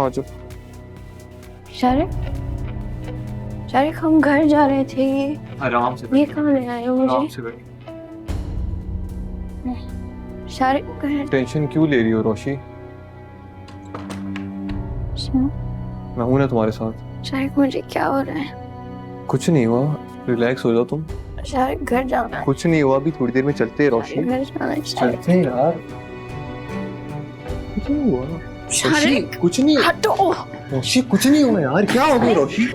आ जाओ। शारिक, शारिक हम घर जा रहे थे। आराम से ये कहाँ ले आए हो आराम मुझे? से बैठ। शारिक टेंशन क्यों ले रही हो रोशी? मैं हूं ना तुम्हारे साथ। शारिक मुझे क्या हो रहा है? कुछ नहीं हुआ, रिलैक्स हो जाओ तुम। शारिक घर जाना है। कुछ नहीं हुआ, अभी थोड़ी देर में चलते हैं रोशी। घर जाना है शारिक। चलते हैं यार, कुछ नहीं हुआ। शारिक रोशी, कुछ नहीं। हटो। रोशी कुछ नहीं हुआ यार, क्या हो गया रोशी?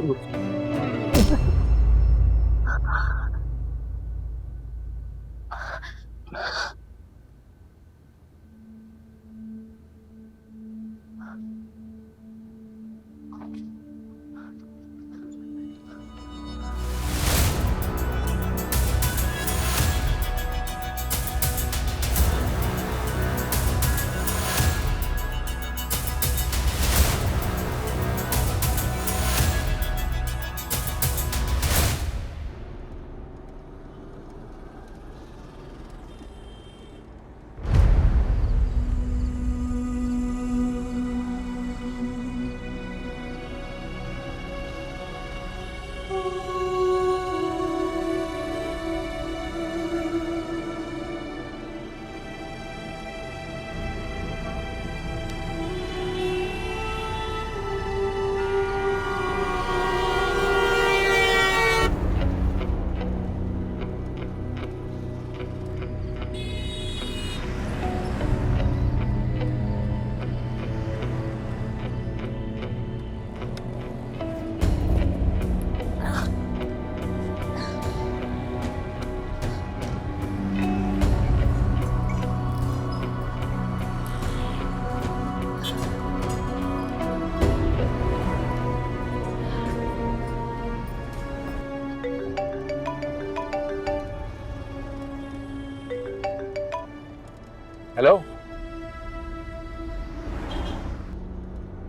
हेलो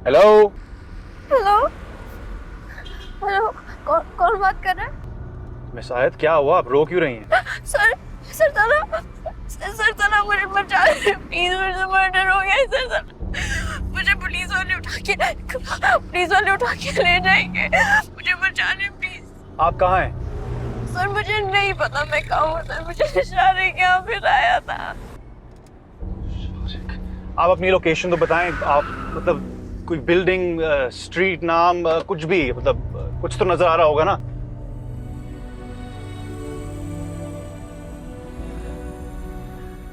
हेलो हेलो हेलो, कौन बात कर रहा है? मैं शायद, क्या हुआ? आप रो क्यों रही हैं? सर, सर तना मुझे बचा ले प्लीज, मुझे मर्डर हो गया है सर। मुझे पुलिस वाले उठा के ले जाएंगे, मुझे बचा ले प्लीज। आप कहाँ हैं? सर मुझे नहीं पता मैं कहाँ हूँ सर, मुझे शारिक यहाँ पे लाया था। आप अपनी लोकेशन तो बताएं। आप मतलब कोई बिल्डिंग, स्ट्रीट नाम, कुछ भी, मतलब कुछ तो नजर आ रहा होगा ना?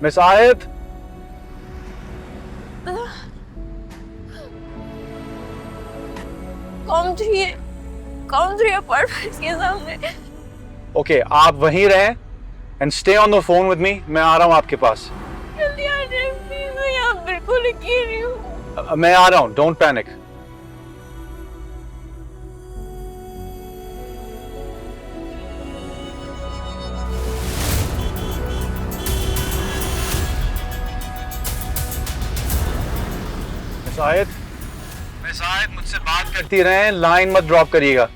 मिस आयत, कौन थी अपार्टमेंट के सामने। ओके, आप वहीं रहें and stay on the phone with me. मैं आ रहा हूँ आपके पास। जल्दी आ जाए प्लीज, मैं यहाँ बिल्कुल अकेली हूँ। मैं आ रहा हूँ, डोंट पैनिक। मिस आयत मुझसे बात करती रहें, लाइन मत ड्रॉप करिएगा।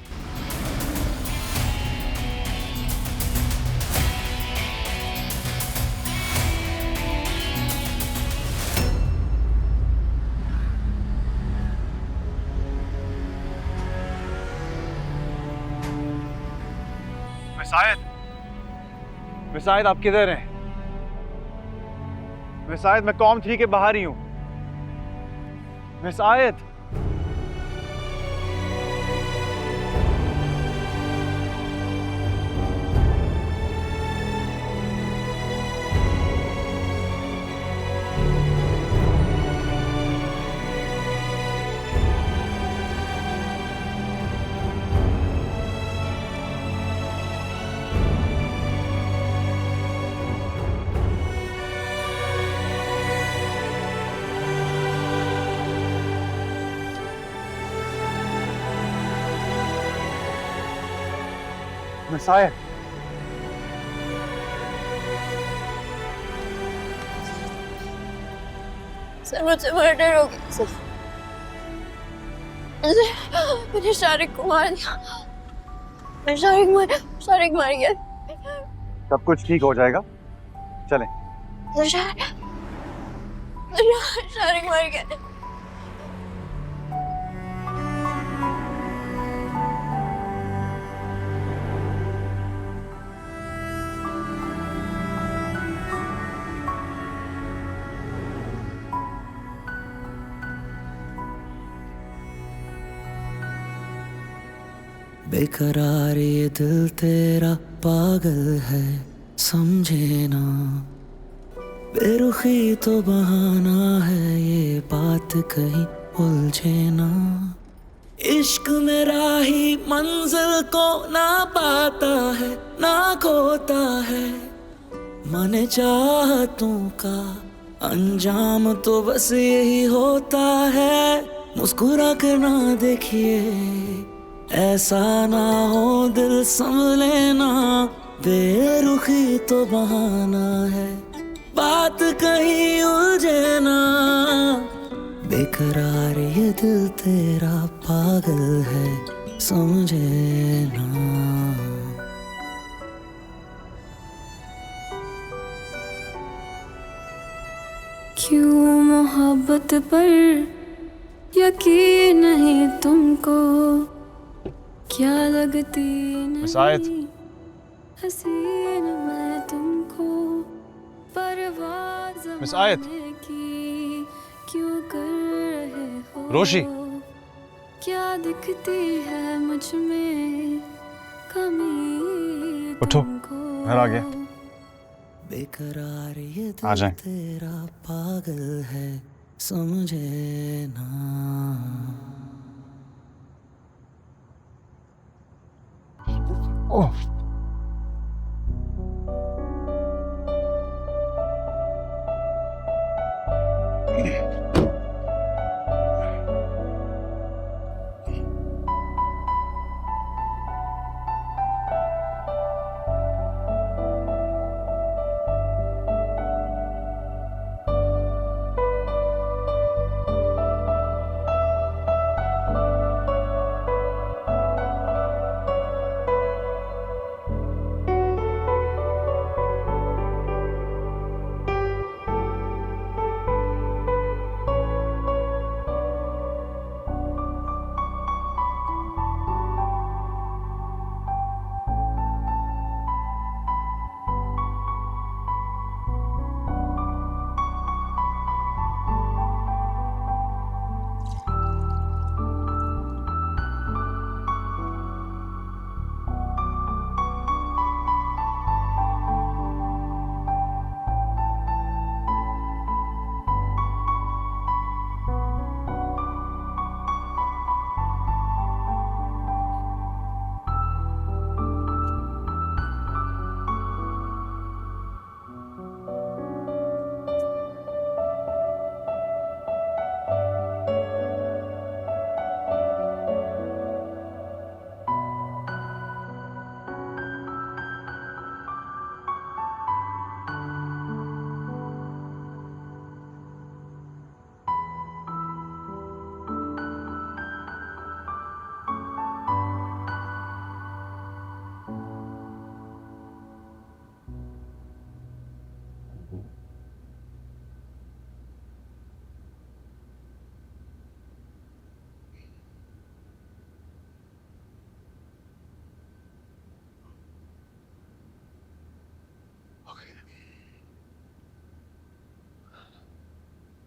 मिस आयत, आप किधर हैं? मिस आयत, मैं कॉम 3 के बाहर ही हूं। मिस आयत, मिस आयत, सर मुझसे मर्डर हो गया सर, मैंने शारिक को मार दिया। शारिक मर गया। सब कुछ ठीक हो जाएगा, चलें। शारिक मर गया। बेकरार ये दिल तेरा पागल है, समझे ना। बेरुखी तो बहाना है, ये बात कहीं उलझे ना। इश्क मेरा ही मंजिल को ना पाता है, ना खोता है। मन चाहतों का अंजाम तो बस यही होता है। मुस्कुरा कर ना देखिए, ऐसा ना हो दिल संभले ना। बेरुखी तो बहाना है, बात कहीं उलझे ना। बेकरार ये दिल तेरा पागल है, समझे ना। क्यों मोहब्बत पर यकीन नहीं तुमको, क्या लगती मिस आयत। नहीं हसीन मैं तुमको। परवाज़ मिस आयत। ज़माने की क्यों कर रहे हो? रोशी। क्या दिखती है मुझ में कमी उठो, तुमको? घर आ गया। बेकरार ये आ दिल जाएं। तेरा पागल है, समझे ना। ओह,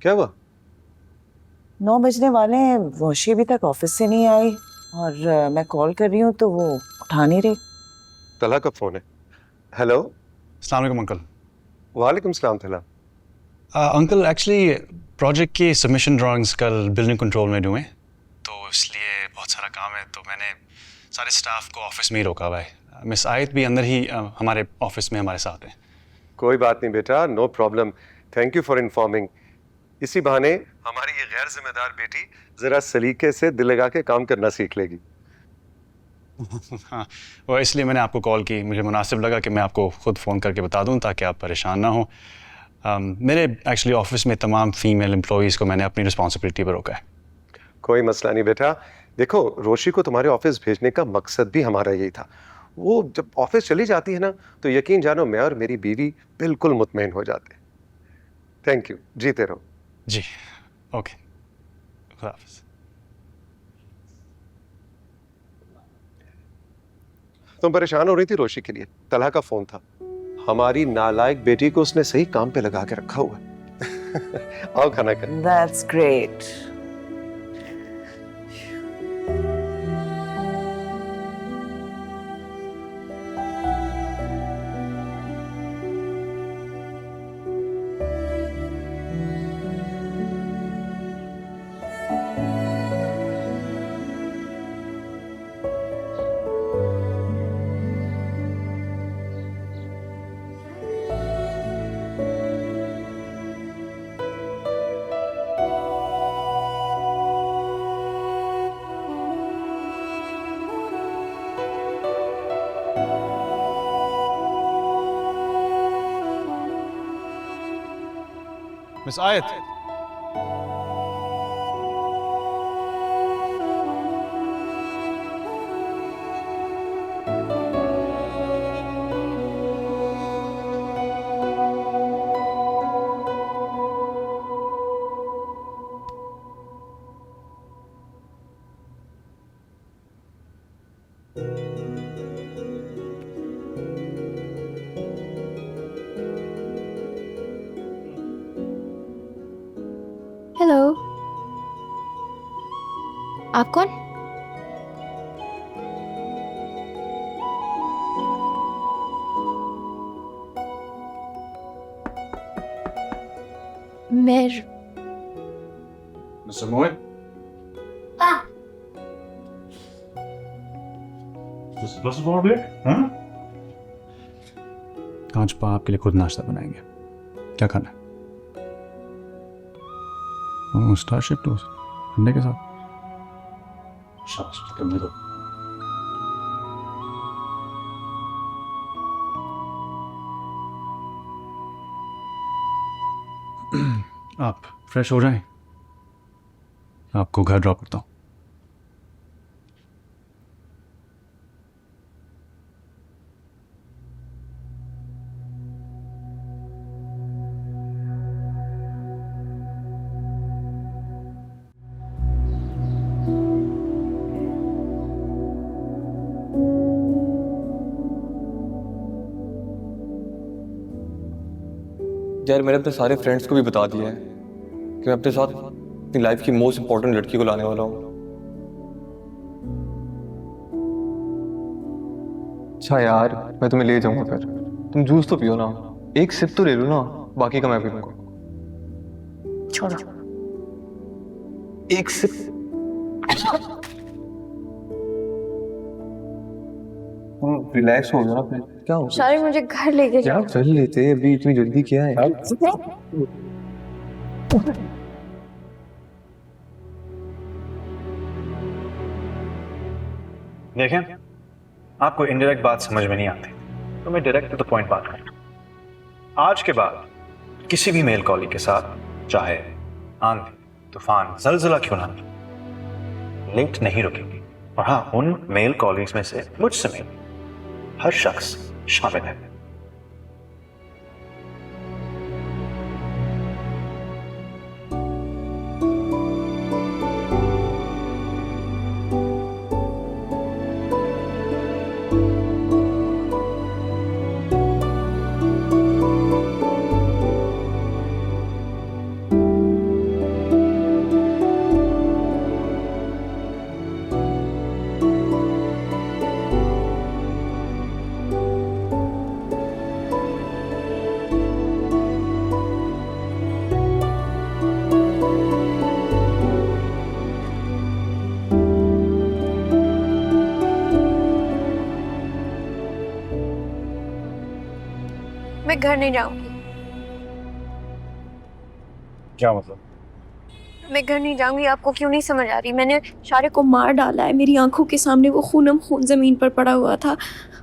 क्या हुआ? 9 बजने वाले हैं, रोशी अभी तक ऑफिस से नहीं आई और मैं कॉल कर रही हूँ तो वो उठा नहीं रही। तला का फोन है। हेलो। अस्सलाम वालेकुम अंकल। वालेकुम सलाम तला। अंकल एक्चुअली प्रोजेक्ट की सबमिशन ड्राइंग्स कल बिल्डिंग कंट्रोल में हुए, तो इसलिए बहुत सारा काम है, तो मैंने सारे स्टाफ को ऑफिस में ही रोका हुआ है। मिस आयत भी अंदर ही हमारे ऑफिस में हमारे साथ है। कोई बात नहीं बेटा, no problem. Thank you for informing. इसी बहाने हमारी ये गैर जिम्मेदार बेटी जरा सलीके से दिल लगा के काम करना सीख लेगी। हाँ, वो इसलिए मैंने आपको कॉल की। मुझे मुनासिब लगा कि मैं आपको खुद फ़ोन करके बता दूं ताकि आप परेशान ना हो। मेरे एक्चुअली ऑफिस में तमाम फीमेल एम्प्लॉयज़ को मैंने अपनी रिस्पॉन्सिबिलिटी पर रोका है। कोई मसला नहीं बेटा। देखो, रोशी को तुम्हारे ऑफिस भेजने का मकसद भी हमारा यही था। वो जब ऑफिस चली जाती है ना, तो यकीन जानो मैं और मेरी बीवी बिल्कुल मुतमईन हो जाते। थैंक यू, जीते रहो। जी, ओके, खुदा हाफिज़। तुम परेशान हो रही थी रोशी के लिए, तलहा का फोन था। हमारी नालायक बेटी को उसने सही काम पे लगा के रखा हुआ है। आओ खाना करें। That's great. मिस आयत, हेलो, आप कौन? मैं मिस्टर मोहित, कांच पा आपके लिए खुद नाश्ता बनाएंगे। क्या खाना है? स्टारशिप टोस्ट अंडे के साथ। शाबाश, करने दो। आप फ्रेश हो जाएं, आपको घर ड्रॉप करता हूँ। यार मैंने अपने सारे फ्रेंड्स को भी बता दिया है कि मैं अपने साथ अपनी लाइफ की मोस्ट इंपॉर्टेंट लड़की को लाने वाला हूँ। अच्छा यार, मैं तुम्हें ले जाऊंगा फिर। तुम जूस तो पियो ना, एक सिप तो ले लो ना, बाकी का मैं पीऊंगा। छोड़ो। एक सिप। रिलैक्स हो जाओ ना फिर। क्या हो गया? शायद मुझे घर लेके जाओ। यार चल लेते, अभी इतनी जल्दी क्या है? देखें, आपको इनडायरेक्ट बात समझ में नहीं आती, तो मैं डायरेक्ट टू द पॉइंट बात करूँ। आज के बाद किसी भी मेल कॉली के साथ, चाहे आंधी, तूफान, जलजला क्यों ना, लिंक नहीं रुकेगी। और हाँ, उन मेल कॉलीज में से मुझ समेत हर शख्स शामिल है। मैं घर नहीं जाऊंगी। क्या मतलब? मैं घर नहीं जाऊंगी। आपको क्यों नहीं समझ आ रही? मैंने शारे को मार डाला है। मेरी आंखों के सामने वो खूनम खून जमीन पर पड़ा हुआ था।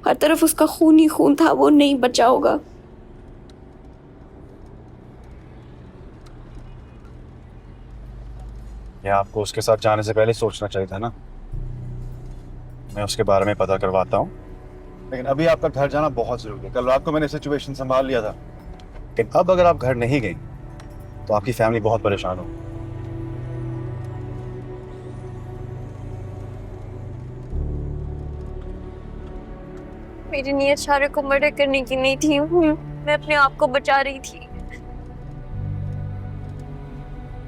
हर तरफ उसका खून ही खून था। वो नहीं बचा होगा। या आपको उसके साथ जाने से पहले सोचना चाहिए था ना। मैं उसके बारे में पता करवाता हूँ, लेकिन अभी आपका घर जाना बहुत जरूरी है। कल रात को मैंने सिचुएशन संभाल लिया था, लेकिन अब अगर आप घर नहीं गई तो आपकी फैमिली बहुत परेशान हो। मेरी नीयत शारे को मर्डर करने की नहीं थी। मैं अपने आप को बचा रही थी।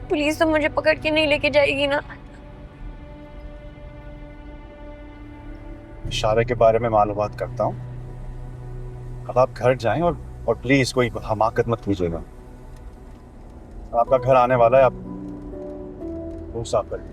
पुलिस तो मुझे पकड़ के नहीं लेके जाएगी ना। इशारे के बारे में मालूमात करता हूँ। अब आप घर जाएं और प्लीज कोई हमाकत मत कीजिएगा। आपका घर आने वाला है, आप वो साफ करिए।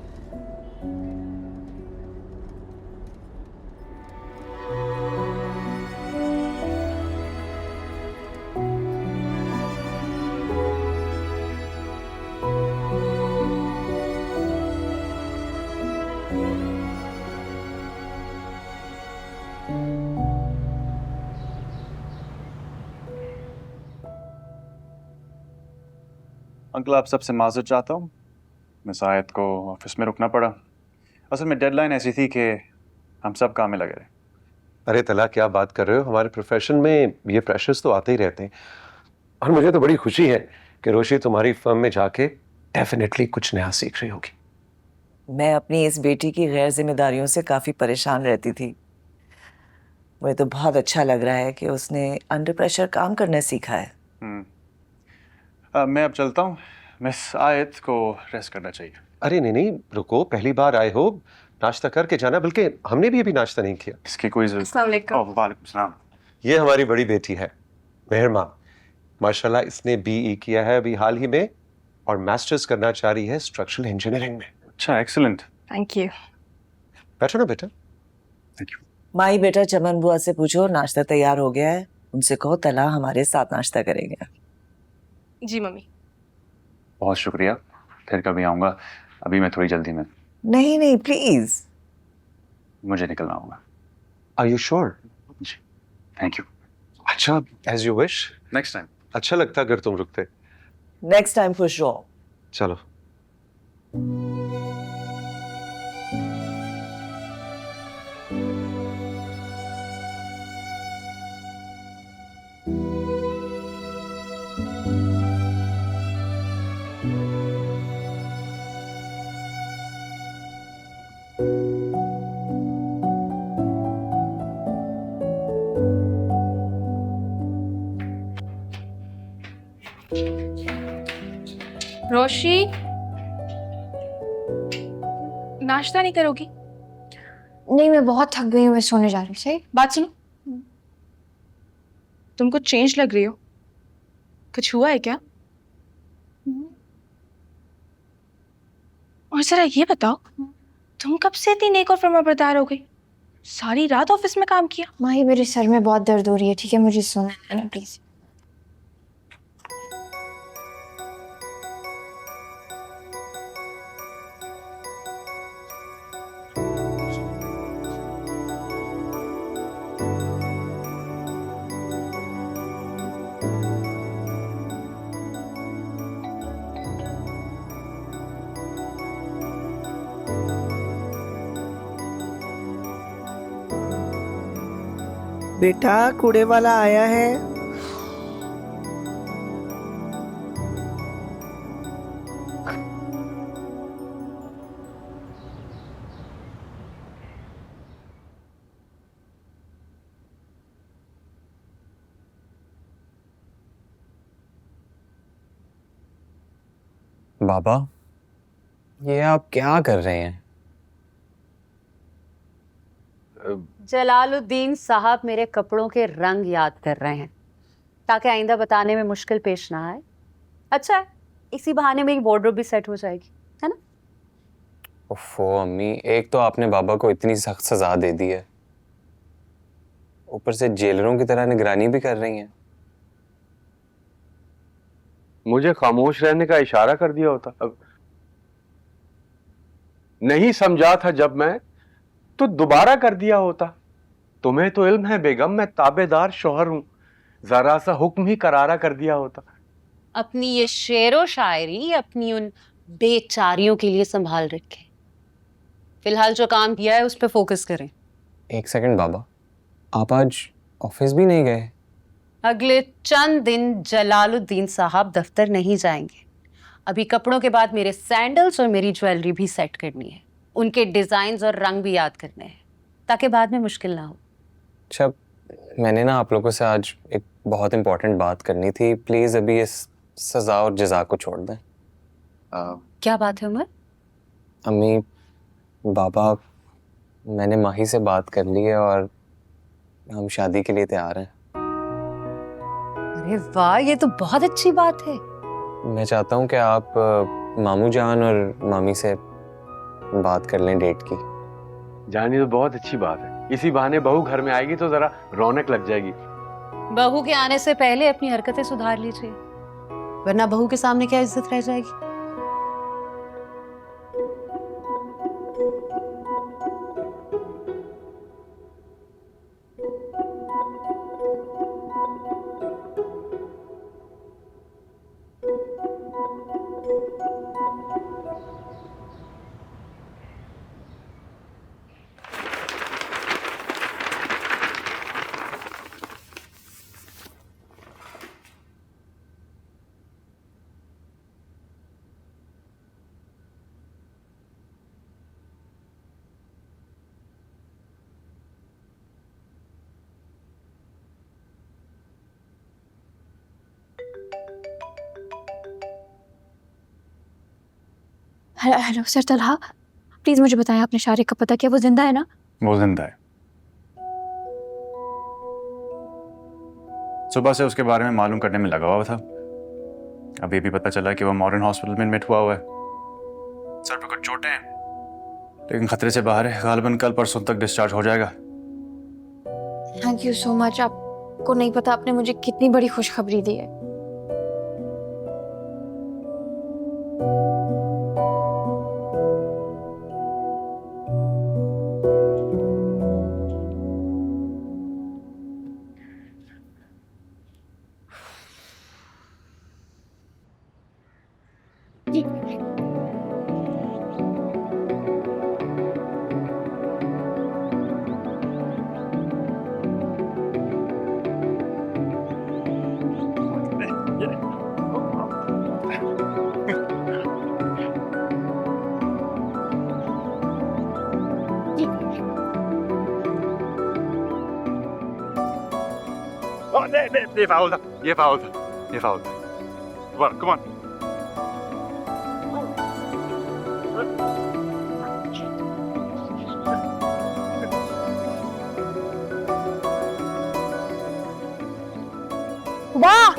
अंकल आप सबसे माजरत चाहता हूँ, मिस आयत को ऑफिस में रुकना पड़ा। असल में डेडलाइन ऐसी थी कि हम सब काम में लगे रहे। अरे तला, क्या बात कर रहे हो, हमारे प्रोफेशन में ये प्रेशर्स तो आते ही रहते हैं। और मुझे तो बड़ी खुशी है कि रोशी तुम्हारी फर्म में जाके डेफिनेटली कुछ नया सीख रही होगी। मैं अपनी इस बेटी की गैर जिम्मेदारियों से काफी परेशान रहती थी। मुझे तो बहुत अच्छा लग रहा है कि उसने अंडर प्रेशर काम करना सीखा है। मैं अब चलता हूँ, मिस आयत को रेस्ट करना चाहिए। अरे नहीं नहीं, रुको, पहली बार आए हो, नाश्ता करके जाना, बल्कि हमने भी अभी नाश्ता नहीं किया। इसकी कोई जरूरत। अस्सलाम वालेकुम। ओह, वालेकुम सलाम। ये हमारी बड़ी बेटी है मेहरमा, माशाल्लाह इसने बीई किया है अभी हाल ही में और मास्टर्स करना चाह रही है स्ट्रक्चरल इंजीनियरिंग में। अच्छा, एक्सीलेंट। Thank you. बैठो ना बेटा। Thank you. माई बेटा, चमन बुआ से पूछो नाश्ता तैयार हो गया है। उनसे कहो तला हमारे साथ नाश्ता करेंगे। जी मम्मी। बहुत शुक्रिया, फिर कभी आऊँगा। अभी मैं थोड़ी जल्दी में, नहीं नहीं प्लीज। मुझे निकलना होगा। Are you sure? जी, थैंक यू। अच्छा, as you wish. Next time. अच्छा लगता अगर तुम रुकते। Next time for sure. चलो। रोशी, नाश्ता नहीं करोगी? नहीं, मैं बहुत थक गई हूँ, मैं सोने जा रही हूँ। सही बात सुनो, तुम कुछ चेंज लग रही हो। कुछ हुआ है क्या? और जरा ये बताओ, तुम कब से इतनी नेक और फर्माबरदार हो गई? सारी रात ऑफिस में काम किया। माही, मेरे सर में बहुत दर्द हो रही है, ठीक है? मुझे सोना है ना, प्लीज। बेटा, कूड़े वाला आया है। बाबा, ये आप क्या कर रहे हैं? जलालुद्दीन साहब मेरे कपड़ों के रंग याद कर रहे हैं ताकि आइंदा बताने में मुश्किल पेश ना आए। अच्छा है, इसी बहाने मेरी वार्डरोब भी सेट हो जाएगी, है ना? ओफो अम्मी, एक तो आपने बाबा को इतनी सख्त सजा दे दी है, ऊपर से जेलरों की तरह निगरानी भी कर रही हैं। मुझे खामोश रहने का इशारा कर दिया होता। अब नहीं समझा था जब मैं, तो दोबारा कर दिया होता। तुम्हें तो इल्म है बेगम, मैं ताबेदार शौहर हूं, जरा सा हुक्म ही करारा कर दिया होता। अपनी ये शेरो शायरी अपनी उन बेचारियों के लिए संभाल रखे। फिलहाल जो काम किया है उस पर फोकस करें। एक सेकंड बाबा, आप आज ऑफिस भी नहीं गए? अगले चंद दिन जलालुद्दीन साहब दफ्तर नहीं जाएंगे। अभी कपड़ों के बाद मेरे सैंडल्स और मेरी ज्वेलरी भी सेट करनी है, उनके डिजाइन्स और रंग भी याद करने हैं ताकि बाद में मुश्किल ना हो। अच्छा, मैंने ना आप लोगों से आज एक बहुत इंपॉर्टेंट बात करनी थी। प्लीज अभी इस सजा और जजा को छोड़ दें। क्या बात है उमर? अम्मी, बाबा, मैंने माही से बात कर ली है और हम शादी के लिए तैयार हैं। अरे वाह, ये तो बहुत अच्छी बात है। मैं चाहता हूँ कि आप मामू जान और मामी से बात कर लें डेट की। जानी तो बहुत अच्छी बात है, इसी बहाने बहू घर में आएगी तो जरा रौनक लग जाएगी। बहू के आने से पहले अपनी हरकतें सुधार लीजिए, वरना बहू के सामने क्या इज्जत रह जाएगी। हेलो सर तलहा, प्लीज मुझे बताएं आपने शारिक का पता किया, वो जिंदा है ना? वो जिंदा है। सुबह से उसके बारे में मालूम करने में लगा हुआ था। अभी भी पता चला कि वो मॉडर्न हॉस्पिटल में एडमिट हुआ है। सर पे कुछ चोटें हैं, लेकिन खतरे से बाहर है। गालिबन कल परसों तक डिस्चार्ज हो जाएगा। Thank you so much. आपको नहीं पता आपने मुझे कितनी बड़ी खुशखबरी दी है। ये फाउल था, ये फाउल था, ये फाउल था। Come on. वाह,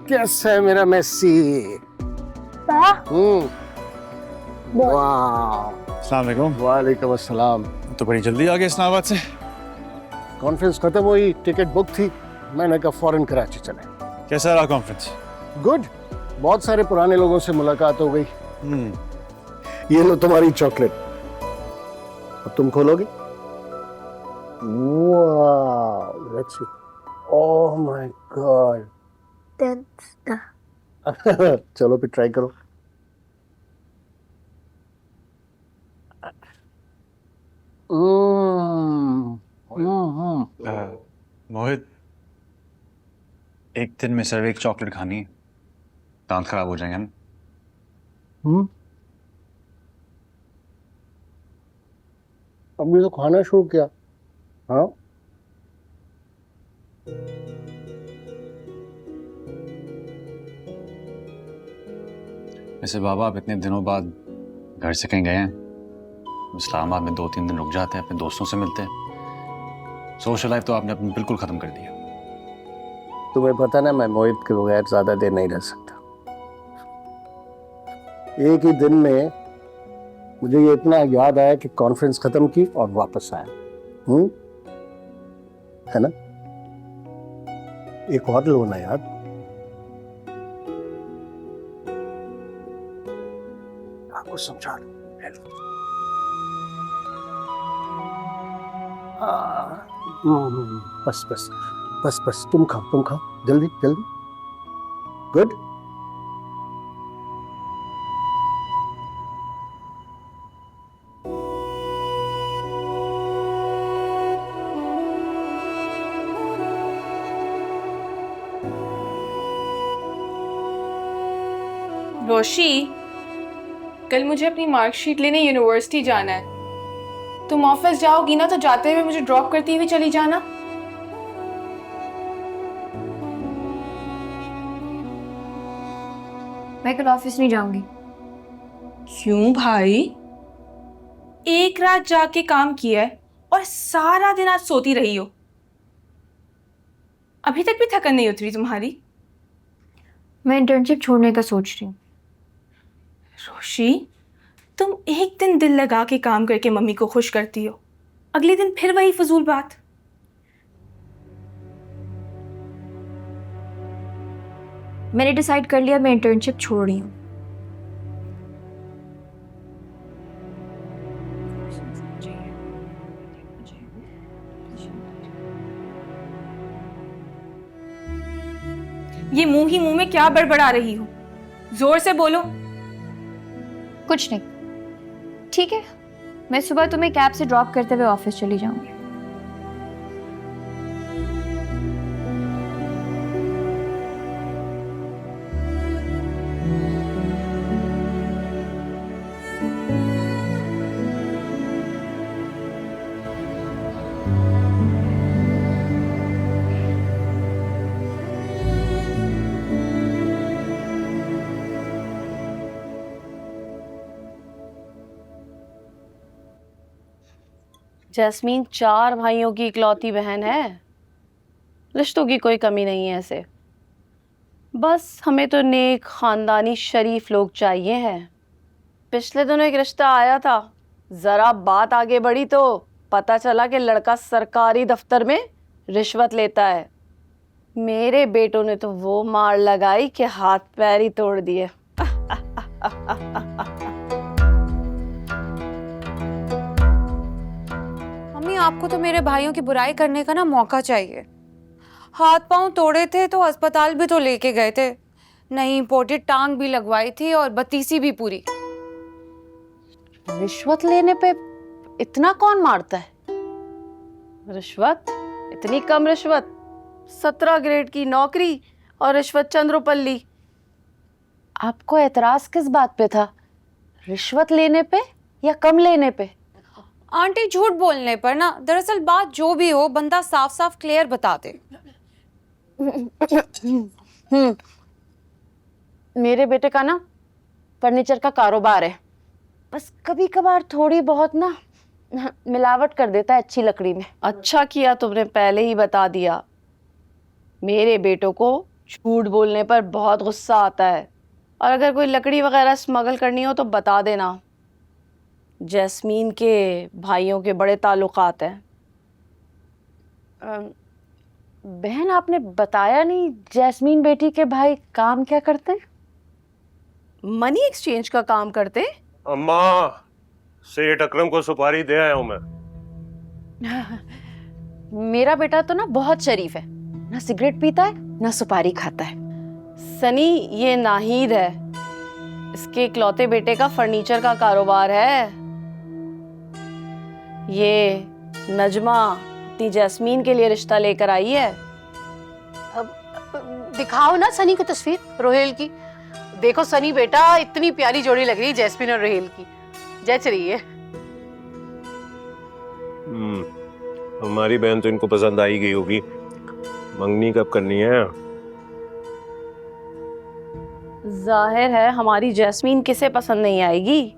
कैसा है मेरा मेसी? वाह, अस्सलाम वालेकुम। वालेकुम अस्सलाम। तो बड़ी जल्दी आ गए इस्लामाबाद से। कॉन्फ्रेंस खत्म हुई, टिकट बुक थी, मैंने कहा फौरन कराची चले। कैसा रहा कॉन्फ्रेंस? गुड, बहुत सारे पुराने लोगों से मुलाकात हो गई। ये लो तुम्हारी चॉकलेट, अब तुम खोलोगे? वाह, let's see. Oh my God, चलो फिर ट्राई करो। मोहित, एक दिन में सिर्फ एक चॉकलेट खानी है, दांत खराब हो जाएंगे ना। अभी तो खाना शुरू किया। हाँ, वैसे बाबा, आप इतने दिनों बाद घर से कहीं गए हैं? इस्लामाबाद में 2-3 दिन रुक जाते हैं, अपने दोस्तों से मिलते हैं। सोशल लाइफ तो आपने अपनी बिल्कुल खत्म कर दिया। तुम्हें पता ना, मैं मोहित के बगैर ज्यादा देर नहीं रह सकता। एक ही दिन में मुझे ये इतना याद आया कि कॉन्फ्रेंस खत्म की और वापस आया। है ना? एक और लो ना यार। आपको समझा लो। बस बस बस बस, तुम खाओ जल्दी जल्दी। गुड। रोशी, कल मुझे अपनी मार्कशीट लेने यूनिवर्सिटी जाना है। तुम ऑफिस जाओगी ना, तो जाते हुए मुझे ड्रॉप करती हुई चली जाना। मैं कल ऑफिस नहीं जाऊंगी। क्यों भाई? एक रात जाके काम किया है और सारा दिन आज सोती रही हो। अभी तक भी थकन नहीं उतरी तुम्हारी? मैं इंटर्नशिप छोड़ने का सोच रही हूँ। रोशी, तुम एक दिन दिल लगा के काम करके मम्मी को खुश करती हो, अगले दिन फिर वही फजूल बात। मैंने डिसाइड कर लिया, मैं इंटर्नशिप छोड़ रही हूँ। ये मुंह ही मुंह में क्या बड़बड़ा रही हो? जोर से बोलो। कुछ नहीं, ठीक है, मैं सुबह तुम्हें कैब से ड्रॉप करते हुए ऑफिस चली जाऊंगी। जैस्मीन 4 भाइयों की इकलौती बहन है। रिश्तों की कोई कमी नहीं है ऐसे। बस हमें तो नेक खानदानी शरीफ लोग चाहिए हैं। पिछले दिनों एक रिश्ता आया था, जरा बात आगे बढ़ी तो पता चला कि लड़का सरकारी दफ्तर में रिश्वत लेता है। मेरे बेटों ने तो वो मार लगाई कि हाथ पैर ही तोड़ दिए। मम्मी, आपको तो मेरे भाइयों की बुराई करने का ना मौका चाहिए। हाथ पांव तोड़े थे तो अस्पताल भी तो लेके गए थे, नई इंपोर्टेड टांग भी लगवाई थी और बत्तीसी भी पूरी। रिश्वत लेने पे इतना कौन मारता है? रिश्वत? इतनी कम रिश्वत? 17 ग्रेड की नौकरी और रिश्वत चंद रुपल्ली। आपको एतराज किस बात पे था, रिश्वत लेने पे या कम लेने पे? आंटी, झूठ बोलने पर ना, दरअसल बात जो भी हो बंदा साफ साफ क्लियर बता दे। मेरे बेटे का ना फर्नीचर का कारोबार है, बस कभी कभार थोड़ी बहुत ना मिलावट कर देता है अच्छी लकड़ी में। अच्छा किया तुमने पहले ही बता दिया। मेरे बेटों को झूठ बोलने पर बहुत गुस्सा आता है, और अगर कोई लकड़ी वगैरह स्मगल करनी हो तो बता देना। जैस्मीन के भाइयों के बड़े ताल्लुकात हैं। बहन, आपने बताया नहीं जैस्मीन बेटी के भाई काम क्या करते हैं? मनी एक्सचेंज का काम करते? अम्मा, सेठ अकरम को सुपारी दे आया हूं मैं। मेरा बेटा तो ना बहुत शरीफ है, ना सिगरेट पीता है ना सुपारी खाता है। सनी, ये नाहिद है, इसके इकलौते बेटे का फर्नीचर का कारोबार है। ये नजमा अपनी जैस्मीन के लिए रिश्ता लेकर आई है। अब दिखाओ ना सनी की तस्वीर, रोहेल की। देखो सनी बेटा, इतनी प्यारी जोड़ी लग रही है जैस्मीन और रोहेल की, जच रही है। हमारी बहन तो इनको पसंद आई गई होगी। मंगनी कब करनी है? जाहिर है हमारी जैस्मीन किसे पसंद नहीं आएगी,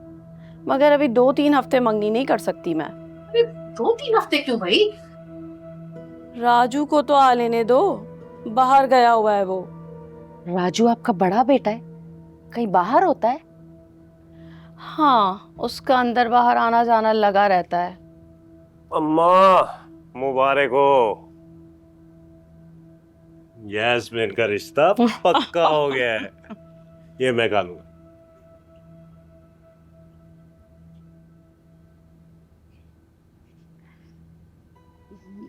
मगर अभी 2-3 हफ्ते मंगनी नहीं कर सकती मैं। 2-3 हफ्ते क्यों भाई? राजू को तो आ लेने दो, बाहर गया हुआ है वो। राजू आपका बड़ा बेटा है, कहीं बाहर होता है? हाँ, उसका अंदर बाहर आना जाना लगा रहता है। अम्मा, मुबारक हो, यैस्मीन का रिश्ता पक्का हो गया है। ये मैं खा लूंगा।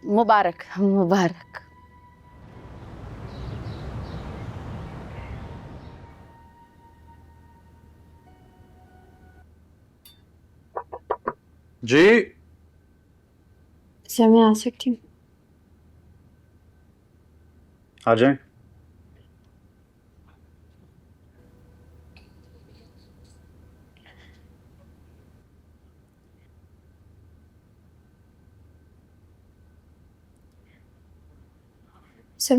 मुबारक मुबारक। जी, सर मैं आ सकती हूँ? आ जाएं। सर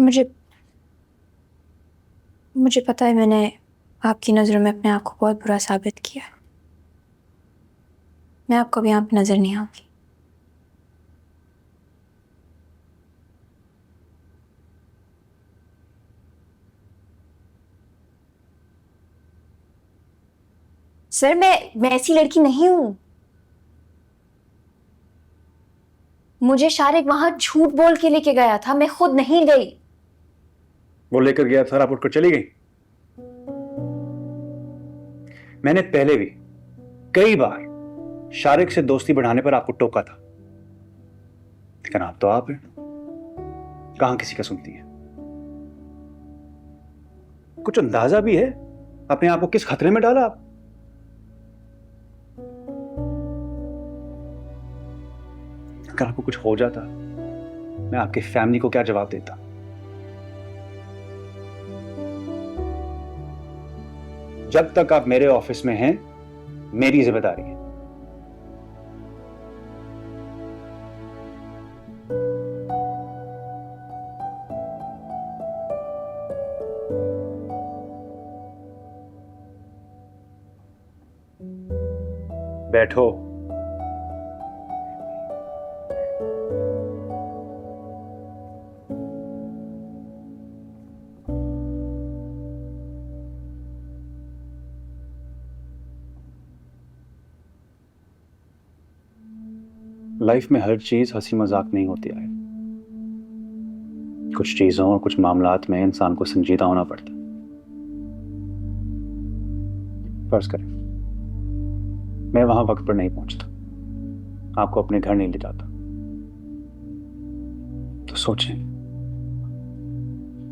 मुझे पता है मैंने आपकी नज़रों में अपने आप को बहुत बुरा साबित किया। मैं आपको भी यहाँ पे नज़र नहीं आऊंगी। सर मैं ऐसी लड़की नहीं हूँ। मुझे शारिक वहां झूठ बोल के लेके गया था, मैं खुद नहीं गई। वो लेकर गया था, आप उठकर चली गई। मैंने पहले भी कई बार शारिक से दोस्ती बढ़ाने पर आपको टोका था, लेकिन आप तो आप हैं, कहां किसी का सुनती है। कुछ अंदाजा भी है अपने आप को किस खतरे में डाला आप? अगर आपको कुछ हो जाता, मैं आपकी फैमिली को क्या जवाब देता? जब तक आप मेरे ऑफिस में हैं, मेरी जिम्मेदारी है। बैठो। लाइफ में हर चीज हंसी मजाक नहीं होती है। कुछ चीजों और कुछ मामलात में इंसान को संजीदा होना पड़ता है। फर्ज करें मैं वहां वक्त पर नहीं पहुंचता, आपको अपने घर नहीं ले जाता, तो सोचें,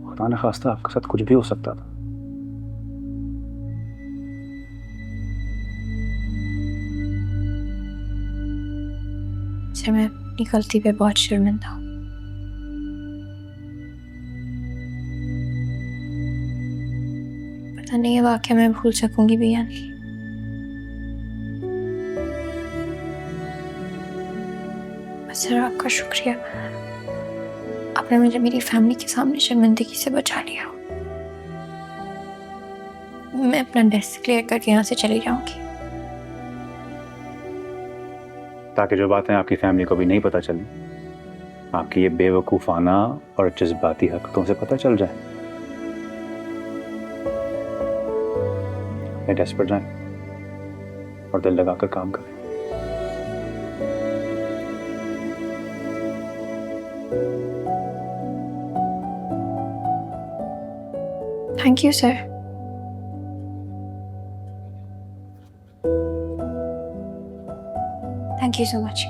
खुदा न खास्ता आपके साथ कुछ भी हो सकता था। सर मैं अपनी गलती पे बहुत शर्मिंदा हूँ। पता नहीं ये वाकया मैं भूल सकूंगी भी या नहीं। सर आपका शुक्रिया, आपने मुझे मेरी फैमिली के सामने शर्मिंदगी से बचा लिया। मैं अपना डेस्क क्लियर करके यहाँ से चली जाऊंगी, ताकि जो बातें आपकी फैमिली को भी नहीं पता चली, आपकी ये बेवकूफ़ाना और जज्बाती हरकतों से पता चल जाए। अपने डेस्क पर जाएं और दिल लगाकर काम करें। Thank you sir. Thank you so much.